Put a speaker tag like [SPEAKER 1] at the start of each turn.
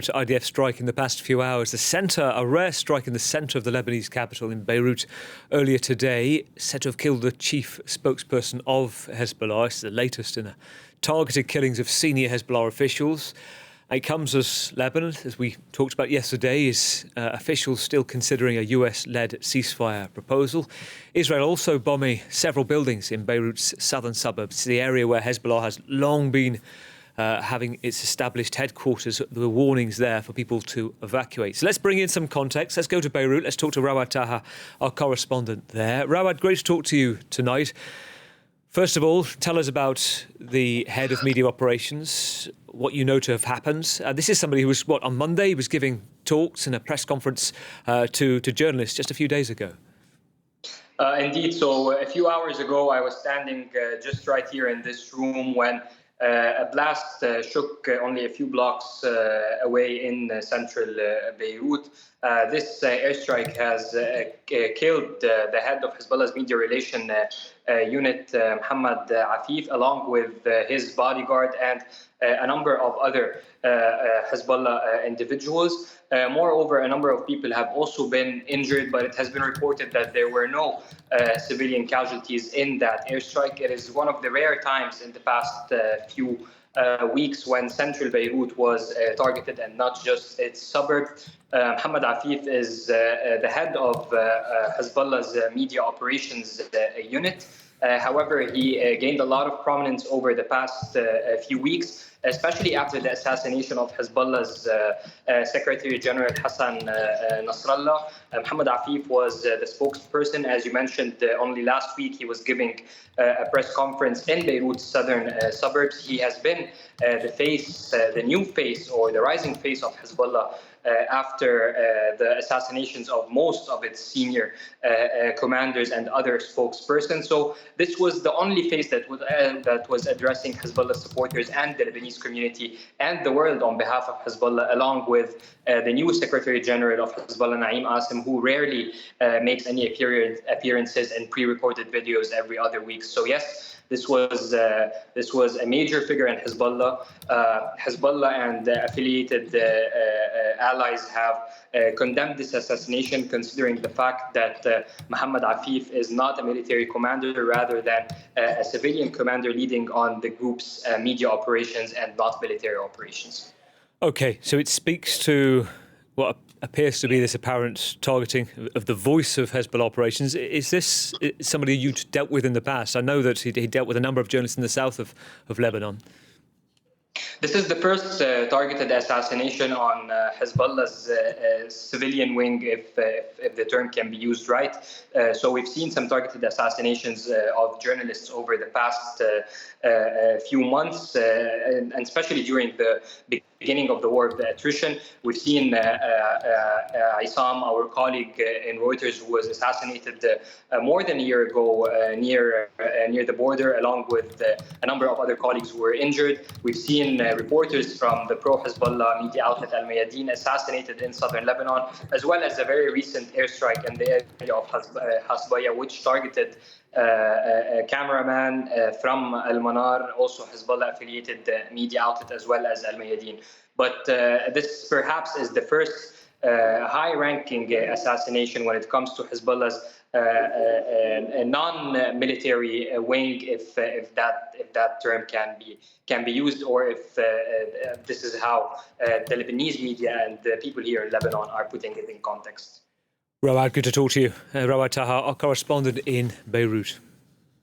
[SPEAKER 1] IDF strike in the past few hours. A rare strike in the centre of the Lebanese capital in Beirut earlier today, said to have killed the chief spokesperson of Hezbollah. It's the latest in a targeted killings of senior Hezbollah officials. It comes as Lebanon, as we talked about yesterday, is officials still considering a US-led ceasefire proposal. Israel also bombing several buildings in Beirut's southern suburbs, the area where Hezbollah has long been having its established headquarters. There were warnings there for people to evacuate. So let's bring in some context. Let's go to Beirut. Let's talk to Rawad Taha, our correspondent there. Rawad, great to talk to you tonight. First of all, tell us about the head of media operations, what you know to have happened. This is somebody who was, on Monday, he was giving talks in a press conference to journalists just a few days ago.
[SPEAKER 2] Indeed. So a few hours ago, I was standing just right here in this room when a blast shook only a few blocks away in central Beirut. This airstrike has killed the head of Hezbollah's media relation unit, Mohammad Afif, along with his bodyguard and a number of other Hezbollah individuals. Moreover, a number of people have also been injured, but it has been reported that there were no civilian casualties in that airstrike. It is one of the rare times in the past few weeks when central Beirut was targeted and not just its suburb. Mohammad Afif is the head of Hezbollah's media operations unit. However, he gained a lot of prominence over the past few weeks, especially after the assassination of Hezbollah's Secretary General Hassan Nasrallah. Mohammad Afif was the spokesperson. As you mentioned, only last week he was giving a press conference in Beirut's southern suburbs. He has been the new face or the rising face of Hezbollah after the assassinations of most of its senior commanders and other spokespersons. So this was the only face that was addressing Hezbollah supporters and the Lebanese community and the world on behalf of Hezbollah, along with the new Secretary General of Hezbollah, Naim Asim, who rarely makes any appearances and pre-recorded videos every other week. So yes, this was a major figure in Hezbollah. Hezbollah and affiliated allies have condemned this assassination, considering the fact that Mohammad Afif is not a military commander, rather than a civilian commander leading on the group's media operations and not military operations.
[SPEAKER 1] OK, so it speaks to what appears to be this apparent targeting of the voice of Hezbollah operations. Is this somebody you'd dealt with in the past? I know that he dealt with a number of journalists in the south of Lebanon.
[SPEAKER 2] This is the first targeted assassination on Hezbollah's civilian wing, if the term can be used right. So we've seen some targeted assassinations of journalists over the past few months, and especially during the beginning of the war of the attrition. We've seen Isam, our colleague in Reuters, who was assassinated more than a year ago near the border, along with a number of other colleagues who were injured. We've seen reporters from the pro-Hezbollah media outlet Al-Mayadeen assassinated in southern Lebanon, as well as a very recent airstrike in the area of Hasbaya, which targeted a cameraman from Al-Manar, also Hezbollah-affiliated media outlet, as well as Al-Mayadeen. But this perhaps is the first high-ranking assassination when it comes to Hezbollah's a non-military wing, if that term can be used, or if this is how the Lebanese media and the people here in Lebanon are putting it in context.
[SPEAKER 1] Rawad, good to talk to you. Rawad Taha, our correspondent in Beirut.